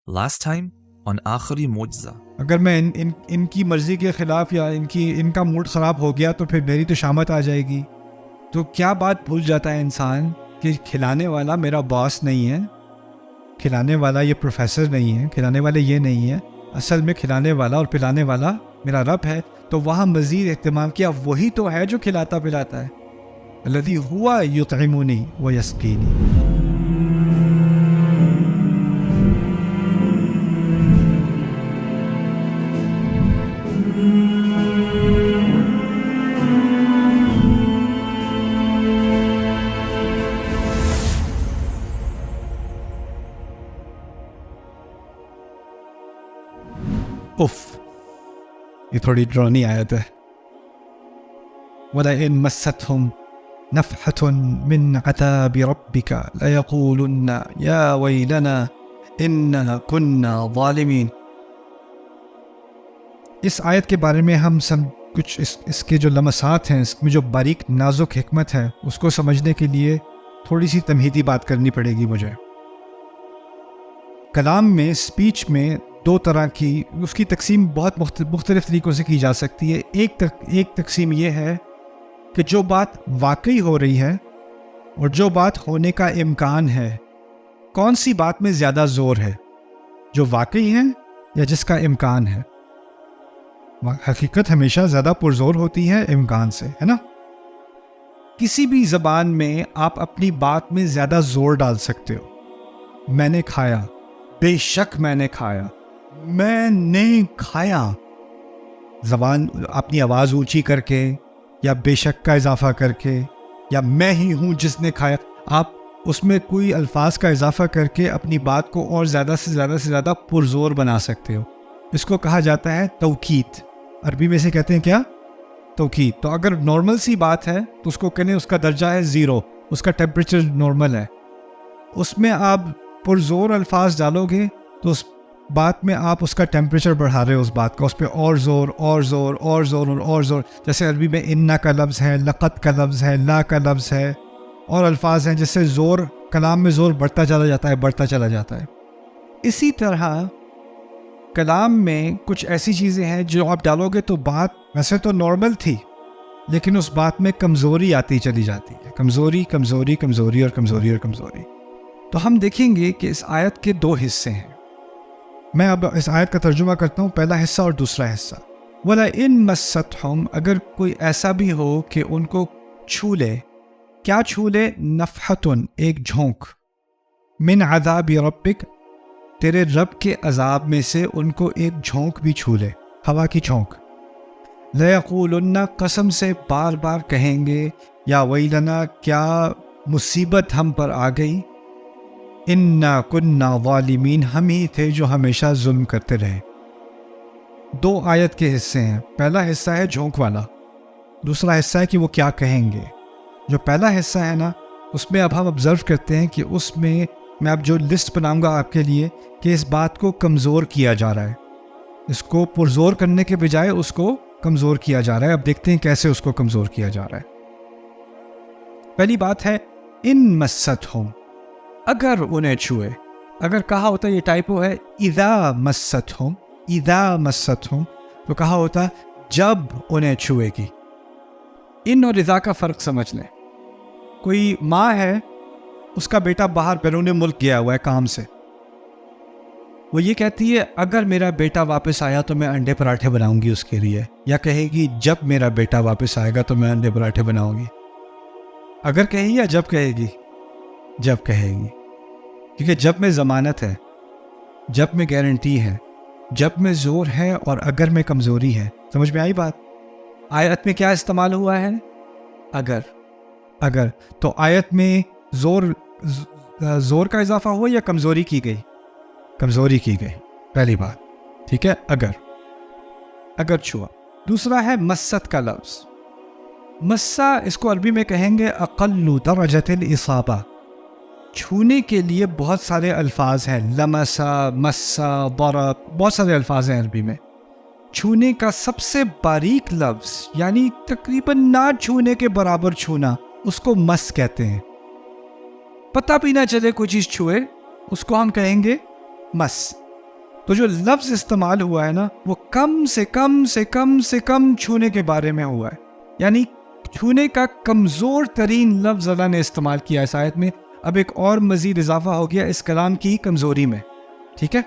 Last time on آخری معجزہ. اگر میں ان کی مرضی کے خلاف یا ان کا موڈ خراب ہو گیا تو پھر میری تو شامت آ جائے گی. تو کیا بات بھول جاتا ہے انسان کہ کھلانے والا میرا باس نہیں ہے, کھلانے والا یہ پروفیسر نہیں ہے, کھلانے والے یہ نہیں ہے, اصل میں کھلانے والا اور پلانے والا میرا رب ہے. تو وہاں مزید اہتمام کیا, وہی تو ہے جو کھلاتا پلاتا ہے. الذی ہوا یطعمنی و یسقینی. یہ تھوڑی ڈرونی آیت ہے. وَلَئِن مَسَّتْهُمْ نَفْحَةٌ مِّنْ عَذَابِ رَبِّكَ لَيَقُولُنَّ يَا وَيْلَنَا إِنَّا كُنَّا ظَالِمِينَ. اس آیت کے بارے میں ہم کچھ اس کے جو لمحات ہیں, اس میں جو باریک نازک حکمت ہے, اس کو سمجھنے کے لیے تھوڑی سی تمہیدی بات کرنی پڑے گی مجھے. کلام میں, اسپیچ میں دو طرح کی, اس کی تقسیم بہت مختلف طریقوں سے کی جا سکتی ہے. ایک تقسیم یہ ہے کہ جو بات واقعی ہو رہی ہے اور جو بات ہونے کا امکان ہے, کون سی بات میں زیادہ زور ہے, جو واقعی ہے یا جس کا امکان ہے. حقیقت ہمیشہ زیادہ پرزور ہوتی ہے امکان سے, ہے نا. کسی بھی زبان میں آپ اپنی بات میں زیادہ زور ڈال سکتے ہو. میں نے کھایا, بے شک میں نے کھایا, میں نے کھایا. زبان اپنی آواز اونچی کر کے یا بے شک کا اضافہ کر کے یا میں ہی ہوں جس نے کھایا, آپ اس میں کوئی الفاظ کا اضافہ کر کے اپنی بات کو اور زیادہ سے زیادہ پرزور بنا سکتے ہو. اس کو کہا جاتا ہے توکید. عربی میں سے کہتے ہیں کیا؟ توکید. تو اگر نارمل سی بات ہے تو اس کو کہنے اس کا درجہ ہے 0, اس کا ٹیمپریچر نارمل ہے. اس میں آپ پرزور الفاظ ڈالو گے تو اس بات میں آپ اس کا ٹیمپریچر بڑھا رہے ہو, اس بات کا, اس پہ اور زور اور زور اور زور اور زور. جیسے عربی میں انا کا لفظ ہے, لقد کا لفظ ہے, لا کا لفظ ہے, اور الفاظ ہیں جس سے زور, کلام میں زور بڑھتا چلا جاتا ہے. اسی طرح کلام میں کچھ ایسی چیزیں ہیں جو آپ ڈالو گے تو بات ویسے تو نارمل تھی لیکن اس بات میں کمزوری آتی چلی جاتی ہے. کمزوری اور کمزوری. تو ہم دیکھیں گے کہ اس آیت کے 2 حصے ہیں. میں اب اس آیت کا ترجمہ کرتا ہوں, پہلا حصہ اور دوسرا حصہ. وَلَئِن مَسَّتْهُمْ, اگر کوئی ایسا بھی ہو کہ ان کو چھو لے. کیا چھو لے؟ نفحتن, ایک جھونک. من عذاب ربک, تیرے رب کے عذاب میں سے ان کو ایک جھونک بھی چھو لے, ہوا کی جھونک. لَيَقُولُنَّ, قسم سے بار بار کہیں گے, یا ویلنا, کیا مصیبت ہم پر آ گئی. انا کننا ظالمین, ہم ہی تھے جو ہمیشہ ظلم کرتے رہے. 2 آیت کے حصے ہیں. پہلا حصہ ہے جھونک والا, دوسرا حصہ ہے کہ وہ کیا کہیں گے. جو پہلا حصہ ہے نا, اس میں اب ہم آبزرو کرتے ہیں کہ اس میں میں اب جو لسٹ بناؤں گا آپ کے لیے کہ اس بات کو کمزور کیا جا رہا ہے. اس کو پرزور کرنے کے بجائے اس کو کمزور کیا جا رہا ہے. اب دیکھتے ہیں کیسے اس کو کمزور کیا جا رہا ہے. پہلی بات ہے ان مستہم, اگر انہیں چھوئے. اگر کہا ہوتا, یہ ٹائپو ہے, اذا مستہم, تو کہا ہوتا جب انہیں چھوئے گی. ان اور اذا کا فرق سمجھ لیں. کوئی ماں ہے, اس کا بیٹا باہر بیرون ملک گیا ہوا ہے کام سے. وہ یہ کہتی ہے اگر میرا بیٹا واپس آیا تو میں انڈے پراٹھے بناؤں گی اس کے لیے, یا کہے گی جب میرا بیٹا واپس آئے گا تو میں انڈے پراٹھے بناؤں گی. اگر کہے گی یا جب کہے گی؟ جب کہے گی. کیونکہ جب میں ضمانت ہے, جب میں گارنٹی ہے, جب میں زور ہے اور اگر میں کمزوری ہے. سمجھ میں آئی بات؟ آیت میں کیا استعمال ہوا ہے؟ اگر. تو آیت میں زور کا اضافہ ہوا یا کمزوری کی گئی؟ کمزوری کی گئی, پہلی بات. ٹھیک ہے, اگر چھوا. دوسرا ہے مست کا لفظ. مسا, اس کو عربی میں کہیں گے اقل درجۃ الاصابہ. چھونے کے لیے بہت سارے الفاظ ہیں, لمسا, مسا, ضرب, بہت سارے الفاظ ہیں عربی میں. چھونے کا سب سے باریک لفظ, یعنی تقریباً نہ چھونے کے برابر چھونا, اس کو مس کہتے ہیں. پتہ بھی نہ چلے کوئی چیز چھوئے, اس کو ہم کہیں گے مس. تو جو لفظ استعمال ہوا ہے نا وہ کم سے کم چھونے کے بارے میں ہوا ہے، یعنی چھونے کا کمزور ترین لفظ اللہ نے استعمال کیا اس آیت میں. اب ایک اور مزید اضافہ ہو گیا اس کلام کی کمزوری میں. ٹھیک ہے،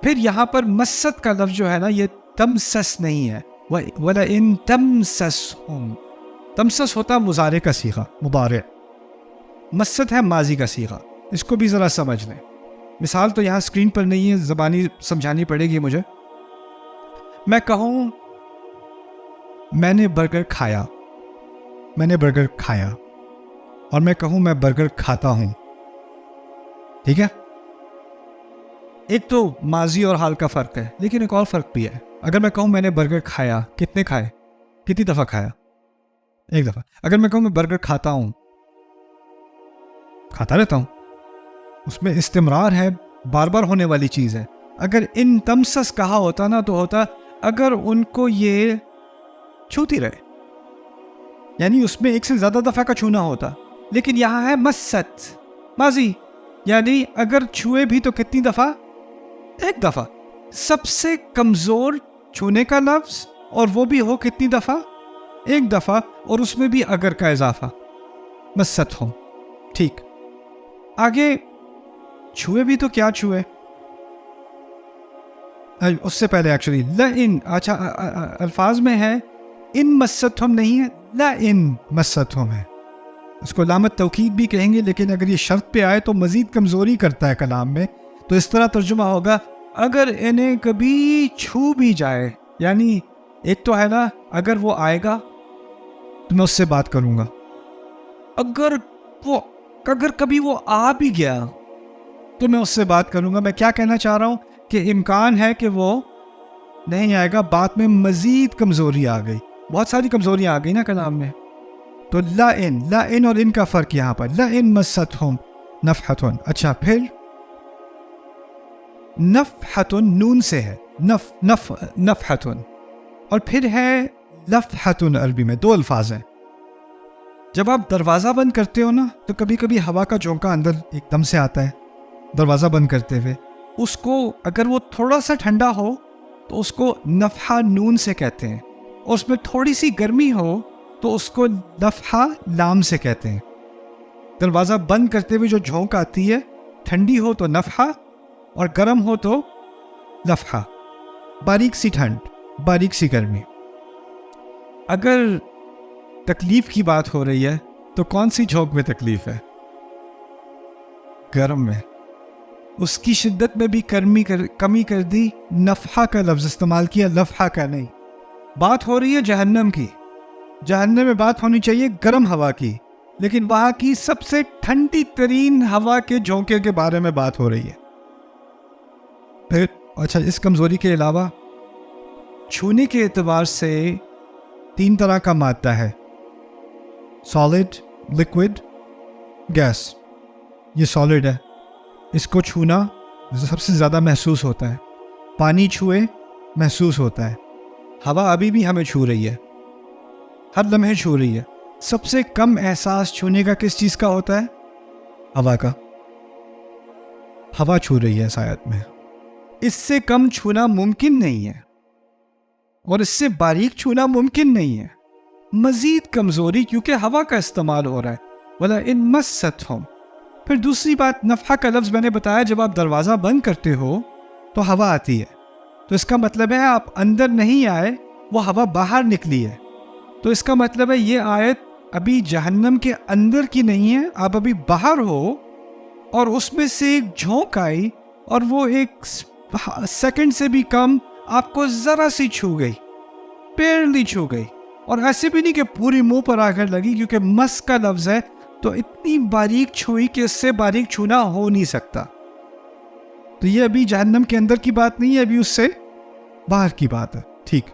پھر یہاں پر مست کا لفظ جو ہے نا یہ تمسس نہیں ہے. وَلَئِن تَمْسَسْهُمْ، تمسس ہوتا مضارع کا صیغہ، مضارع. مست ہے ماضی کا صیغہ. اس کو بھی ذرا سمجھ لیں. مثال تو یہاں اسکرین پر نہیں ہے، زبانی سمجھانی پڑے گی مجھے. میں کہوں میں نے برگر کھایا، اور میں کہوں میں برگر کھاتا ہوں. ٹھیک ہے، ایک تو ماضی اور حال کا فرق ہے، لیکن ایک اور فرق بھی ہے. اگر میں کہوں میں نے برگر کھایا، کتنی دفعہ کھایا؟ ایک دفعہ. اگر میں کہوں میں برگر کھاتا ہوں، کھاتا رہتا ہوں. اس میں استمرار ہے، بار بار ہونے والی چیز ہے. اگر ان تمسس کہا ہوتا نا تو ہوتا اگر ان کو یہ چھوتی رہے، یعنی اس میں ایک سے زیادہ دفعہ کا چھونا ہوتا. لیکن یہاں ہے مست ماضی، یعنی اگر چھوئے بھی تو کتنی دفعہ؟ ایک دفعہ. سب سے کمزور چھونے کا لفظ، اور وہ بھی ہو کتنی دفعہ؟ ایک دفعہ، اور اس میں بھی اگر کا اضافہ، مست ہو. ٹھیک، آگے چھوئے بھی تو کیا چھوئے؟ اس سے پہلے ایکچولی لئن، اچھا الفاظ میں ہے ان مستہم نہیں ہے، لئن مستہم ہے. اس کو علامت توکید بھی کہیں گے، لیکن اگر یہ شرط پہ آئے تو مزید کمزوری کرتا ہے کلام میں. تو اس طرح ترجمہ ہوگا اگر انہیں کبھی چھو بھی جائے. یعنی ایک تو ہے نا اگر وہ آئے گا تو میں اس سے بات کروں گا، اگر کبھی وہ آ بھی گیا تو میں اس سے بات کروں گا. میں کیا کہنا چاہ رہا ہوں کہ امکان ہے کہ وہ نہیں آئے گا. بات میں مزید کمزوری آ گئی، بہت ساری کمزوریاں آ گئی نا کلام میں. تو لئن اور ان کا فرق یہاں پر لئن مستہم نفحۃ. اچھا، پھر نفحۃ نون سے ہے، نفحۃ، اور پھر ہے لفحۃ. عربی میں دو الفاظ ہیں. جب آپ دروازہ بند کرتے ہو نا تو کبھی کبھی ہوا کا جھونکا اندر ایک دم سے آتا ہے دروازہ بند کرتے ہوئے. اس کو اگر وہ تھوڑا سا ٹھنڈا ہو تو اس کو نفحہ نون سے کہتے ہیں، اور اس میں تھوڑی سی گرمی ہو تو اس کو نفحہ لام سے کہتے ہیں. دروازہ بند کرتے ہوئے جو جھونک آتی ہے، ٹھنڈی ہو تو نفحہ اور گرم ہو تو لفحہ. باریک سی ٹھنڈ، باریک سی گرمی. اگر تکلیف کی بات ہو رہی ہے تو کون سی جھونک میں تکلیف ہے؟ گرم میں. اس کی شدت میں بھی کمی کر دی، نفحہ کا لفظ استعمال کیا، لفحہ کا نہیں. بات ہو رہی ہے جہنم کی، جہنم میں بات ہونی چاہیے گرم ہوا کی، لیکن وہاں کی سب سے ٹھنڈی ترین ہوا کے جھونکے کے بارے میں بات ہو رہی ہے. پھر اچھا، اس کمزوری کے علاوہ چھونے کے اعتبار سے 3 طرح کا مادہ ہے، سالڈ، لکوڈ، گیس. یہ سالڈ ہے، اس کو چھونا سب سے زیادہ محسوس ہوتا ہے. پانی چھوئے محسوس ہوتا ہے. ہوا ابھی بھی ہمیں چھو رہی ہے، ہر لمحے چھو رہی ہے. سب سے کم احساس چھونے کا کس چیز کا ہوتا ہے؟ ہوا کا. ہوا چھو رہی ہے اس آیت میں. اس سے کم چھونا ممکن نہیں ہے، اور اس سے باریک چھونا ممکن نہیں ہے. مزید کمزوری کیونکہ ہوا کا استعمال ہو رہا ہے. وَلَئِن مَسَّتْهُمْ. پھر دوسری بات، نفحہ کا لفظ میں نے بتایا، جب آپ دروازہ بند کرتے ہو تو ہوا آتی ہے، تو اس کا مطلب ہے آپ اندر نہیں آئے، وہ ہوا باہر نکلی ہے. تو اس کا مطلب ہے یہ آیت ابھی جہنم کے اندر کی نہیں ہے، آپ ابھی باہر ہو اور اس میں سے ایک جھونک آئی اور وہ ایک سیکنڈ سے بھی کم آپ کو ذرا سی چھو گئی، پیرلی چھو گئی. اور ایسے بھی نہیں کہ پوری منہ پر آ کر لگی، کیونکہ مس کا لفظ ہے تو اتنی باریک چھوئی کہ اس سے باریک چھونا ہو نہیں سکتا. تو یہ ابھی جہنم کے اندر کی بات نہیں ہے، ابھی اس سے باہر کی بات ہے. ٹھیک.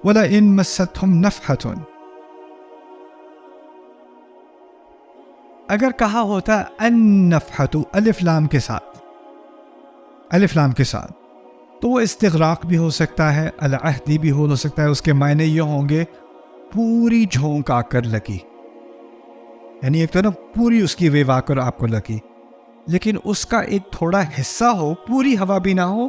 وَلَئِن مَسَّتْهُمْ نَفْحَةٌ. اگر کہا ہوتا النفحۃ الف لام کے ساتھ، الف لام کے ساتھ، تو وہ استغراق بھی ہو سکتا ہے، العہدی بھی ہو سکتا ہے. اس کے معنی یہ ہوں گے پوری جھونک آ کر لگی، یعنی ایک تو نا پوری اس کی ویو آ کر آپ کو لگی، لیکن اس کا ایک تھوڑا حصہ ہو، پوری ہوا بھی نہ ہو،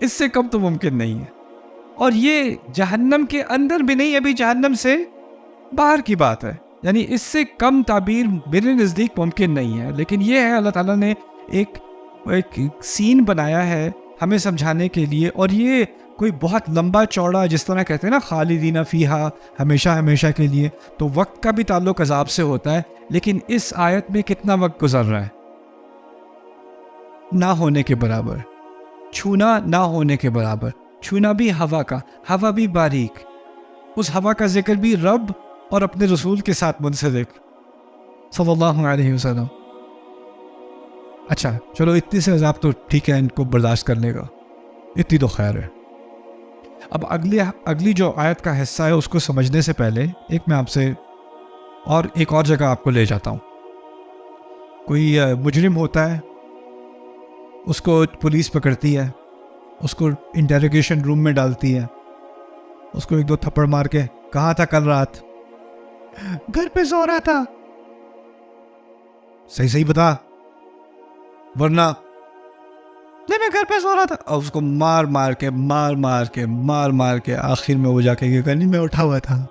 اس سے کم تو ممکن نہیں ہے. اور یہ جہنم کے اندر بھی نہیں, ابھی جہنم سے باہر کی بات ہے. یعنی اس سے کم تعبیر میرے نزدیک ممکن نہیں ہے. لیکن یہ ہے اللہ تعالیٰ نے ایک سین بنایا ہے ہمیں سمجھانے کے لیے, اور یہ کوئی بہت لمبا چوڑا, جس طرح کہتے ہیں نا خالدین فیہا, ہمیشہ ہمیشہ کے لیے, تو وقت کا بھی تعلق عذاب سے ہوتا ہے. لیکن اس آیت میں کتنا وقت گزر رہا ہے؟ نہ ہونے کے برابر. چھونا نہ ہونے کے برابر. چھونا بھی ہوا کا, ہوا بھی باریک, اس ہوا کا ذکر بھی رب اور اپنے رسول کے ساتھ منسلک صلی اللہ علیہ وسلم. اچھا چلو, اتنی سے عذاب تو ٹھیک ہے, ان کو برداشت کرنے کا اتنی تو خیر ہے. اب اگلی جو آیت کا حصہ ہے اس کو سمجھنے سے پہلے میں آپ سے ایک اور جگہ آپ کو لے جاتا ہوں. کوئی مجرم ہوتا ہے, اس کو پولیس پکڑتی ہے, اس کو انٹیروگیشن روم میں ڈالتی ہے, اس کو 1-2 تھپڑ مار کے, کہاں تھا کل رات؟ گھر پہ سو رہا تھا. صحیح بتا, ورنہ نہیں میں گھر پہ سو رہا تھا. اور اس کو مار مار کے آخر میں وہ جا کے یہ کرنی, میں اٹھا ہوا تھا,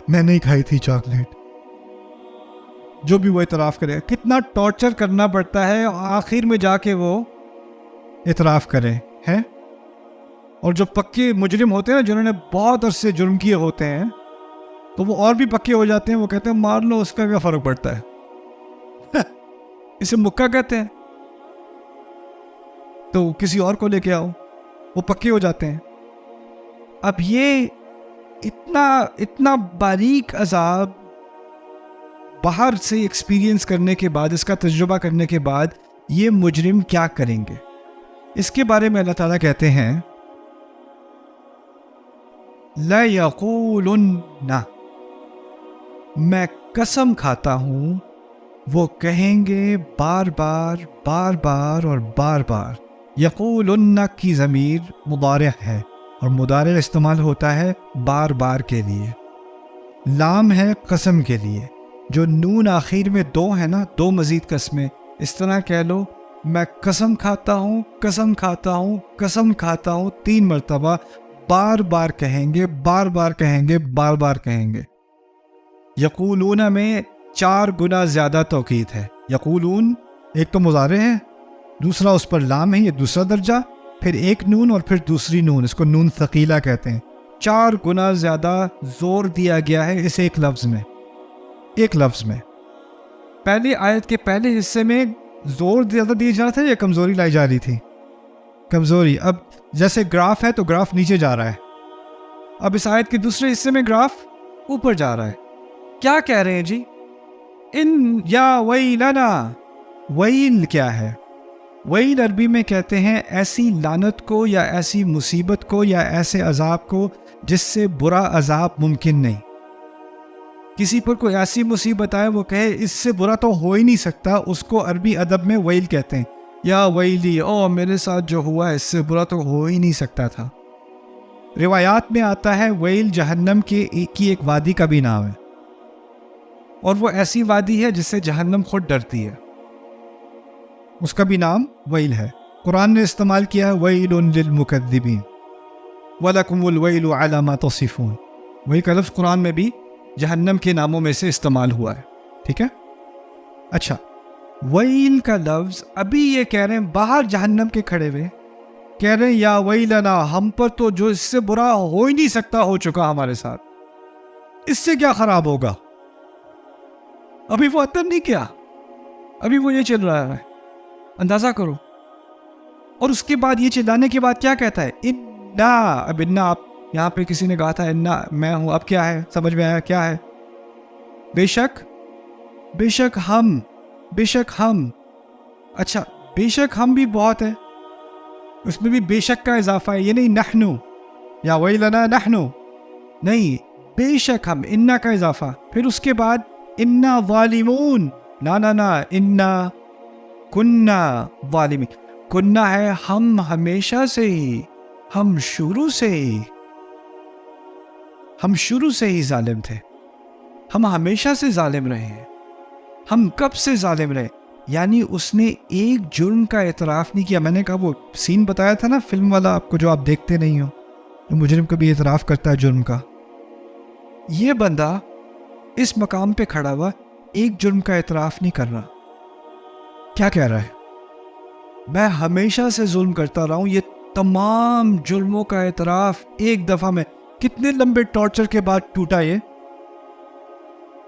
میں نہیں کھائی تھی چاکلیٹ. جو بھی وہ اعتراف کرے, کتنا ٹارچر کرنا پڑتا ہے آخر میں جا کے وہ اعتراف کرے ہیں. اور جو پکے مجرم ہوتے ہیں نا, جنہوں نے بہت عرصے جرم کیے ہوتے ہیں, تو وہ اور بھی پکے ہو جاتے ہیں. وہ کہتے ہیں مار لو, اس کا کیا فرق پڑتا ہے, اسے مکہ کہتے ہیں, تو کسی اور کو لے کے آؤ, وہ پکے ہو جاتے ہیں. اب یہ اتنا باریک عذاب باہر سے ایکسپیرینس کرنے کے بعد, اس کا تجربہ کرنے کے بعد, یہ مجرم کیا کریں گے؟ اس کے بارے میں اللہ تعالیٰ کہتے ہیں لا یقولن, میں قسم کھاتا ہوں, وہ کہیں گے بار بار اور بار بار. یقولن کی ضمیر مضارع ہے, اور مضارع استعمال ہوتا ہے بار بار کے لیے. لام ہے قسم کے لیے. جو نون آخر میں 2 ہے نا, 2 مزید قسمیں, اس طرح کہہ لو میں قسم کھاتا ہوں 3 مرتبہ, بار بار کہیں گے. یقولون میں 4 گنا زیادہ توکید ہے. یقولون ایک تو مضارع ہے, دوسرا اس پر لام ہے, یہ دوسرا درجہ, پھر ایک نون اور پھر دوسری نون, اس کو نون ثقیلہ کہتے ہیں. 4 گنا زیادہ زور دیا گیا ہے اس ایک لفظ میں. پہلی آیت کے پہلے حصے میں زور زیادہ دیا جا رہا تھا یا کمزوری لائی جا رہی تھی؟ کمزوری. اب جیسے گراف ہے تو گراف نیچے جا رہا ہے, اب اس آیت کے دوسرے حصے میں گراف اوپر جا رہا ہے. کیا کہہ رہے ہیں جی؟ ان یا ویلنا. ویل کیا ہے؟ ویل عربی میں کہتے ہیں ایسی لعنت کو, یا ایسی مصیبت کو, یا ایسے عذاب کو جس سے برا عذاب ممکن نہیں. کسی پر کوئی ایسی مصیبت آئے, وہ کہے اس سے برا تو ہو ہی نہیں سکتا, اس کو عربی ادب میں ویل کہتے ہیں. یا ویلی, او میرے ساتھ جو ہوا اس سے برا تو ہو ہی نہیں سکتا تھا. روایات میں آتا ہے ویل جہنم کی ایک وادی کا بھی نام ہے, اور وہ ایسی وادی ہے جس سے جہنم خود ڈرتی ہے, اس کا بھی نام ویل ہے. قرآن نے استعمال کیا ہے ویل للمکذبین وَلَكُمُ الْوَيْلُ عَلَى مَا تَصِفُونَ. وہی کا لفظ قرآن میں بھی جہنم کے ناموں میں سے استعمال ہوا ہے. ٹھیک ہے. اچھا, ویل کا لفظ ابھی یہ کہہ رہے ہیں باہر جہنم کے کھڑے ہوئے, کہہ رہے ہیں یا ویلنا, ہم پر تو جو اس سے برا ہو ہی نہیں سکتا ہو چکا ہمارے ساتھ, اس سے کیا خراب ہوگا. ابھی وہ اتر نہیں کیا, ابھی وہ یہ چل رہا ہے, اندازہ کرو. اور اس کے بعد یہ چلانے کے بعد کیا کہتا ہے؟ انا. اب انا, آپ یہاں پہ کسی نے کہا تھا انا میں ہوں, اب کیا ہے؟ سمجھ میں آیا کیا ہے؟ بے شک ہم. اچھا, بے شک ہم بھی بہت ہے, اس میں بھی بے شک کا اضافہ ہے. یہ نہیں نحنو یا ویلنا نحنو, نہیں, بے شک ہم, انا کا اضافہ. پھر اس کے بعد انا ظالمون, نا انا کننا ظالمین. کننا ہے ہم ہمیشہ سے ہی, ہم شروع سے ہی ظالم تھے, ہم ہمیشہ سے ظالم رہے ہیں. ہم کب سے ظالم رہے؟ یعنی اس نے ایک جرم کا اعتراف نہیں کیا. میں نے کہا وہ سین بتایا تھا نا فلم والا آپ کو جو آپ دیکھتے نہیں ہو, جو مجرم کبھی اعتراف کرتا ہے جرم کا. یہ بندہ اس مقام پہ کھڑا ہوا ایک جرم کا اعتراف نہیں کر رہا. کیا کہہ رہا ہے؟ میں ہمیشہ سے ظلم کرتا رہا ہوں, یہ تمام جرموں کا اعتراف ایک دفعہ میں. کتنے لمبے ٹارچر کے بعد ٹوٹا یہ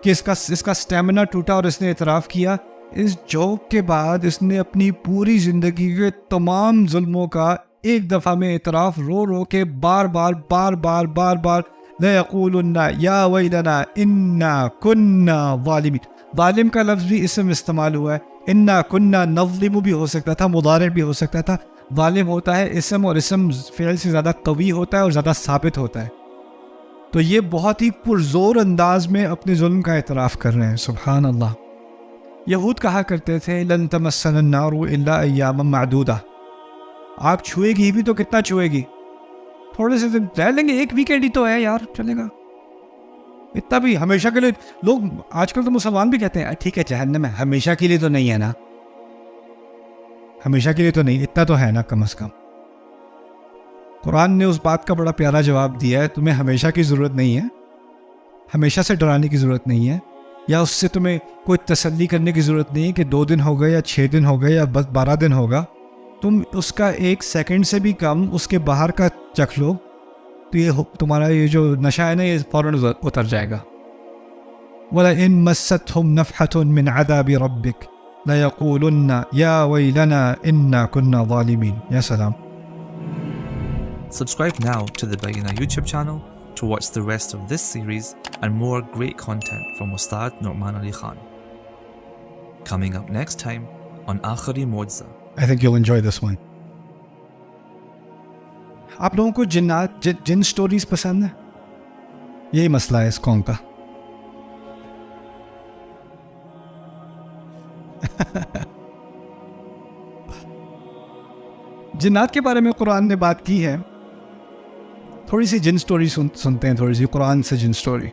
کہ اس کا سٹیمنا ٹوٹا اور اس نے اعتراف کیا. اس جوک کے بعد اس نے اپنی پوری زندگی کے تمام ظلموں کا ایک دفعہ میں اعتراف رو رو کے بار بار لَيَقُولُنَّ يَا وَيْلَنَا إِنَّا كُنَّا ظَالِمِينَ. ظالم کا لفظ بھی اسم استعمال ہوا ہے. اِنَّا كُنَّا نَظْلِمُ بھی ہو سکتا تھا, مضارع بھی ہو سکتا تھا. ظالم ہوتا ہے اسم, اور اسم فعل سے زیادہ قوی ہوتا ہے اور زیادہ ثابت ہوتا ہے. تو یہ بہت ہی پرزور انداز میں اپنے ظلم کا اعتراف کر رہے ہیں. سبحان اللہ. یہود کہا کرتے تھے لن تمسنا النار الا ایاما معدودہ. آگ چھوئے گی بھی تو کتنا چھوئے گی, تھوڑے سے دن رہ لیں گے, ایک ویکینڈ ہی تو ہے یار, چلے گا. اتنا بھی ہمیشہ کے لیے لوگ آج کل تو مسلمان بھی کہتے ہیں ٹھیک ہے جہنم ہے, ہمیشہ کے لیے تو نہیں ہے نا, ہمیشہ کے لیے تو نہیں, اتنا تو ہے نا کم از کم. قرآن نے اس بات کا بڑا پیارا جواب دیا ہے, تمہیں ہمیشہ کی ضرورت نہیں ہے, ہمیشہ سے ڈرانے کی ضرورت نہیں ہے, یا اس سے تمہیں کوئی تسلی کرنے کی ضرورت نہیں ہے کہ 2 دن ہو گئے یا 6 دن ہو گئے یا بس 12 دن ہوگا. تم اس کا 1 سیکنڈ سے بھی کم اس کے باہر کا چکھ لو تو یہ تمہارا یہ جو نشہ ہے نا یہ فوراً اتر جائے گا. وَلَئِن مَسَّتْهُمْ نَفْحَةٌ مِّنْ عَذَابِ رَبِّكَ لَيَقُولُنَّ يَا وَيْلَنَا إِنَّا كُنَّا ظَالِمِينَ. یا سلام. Subscribe now to the Bayyinah YouTube channel to watch the rest of this series and more great content from Ustad Nu'man Ali Khan. Coming up next time on Aakhari Mu'jiza. I think you'll enjoy this one. آپ لوگوں کو جن stories پسند ہیں, یہی مسئلہ ہے اس قوم کا. جنات کے بارے میں قرآن نے بات کی ہے, تھوڑی سی جن سٹوری سنتے ہیں, تھوڑی سی قرآن سے جن سٹوری.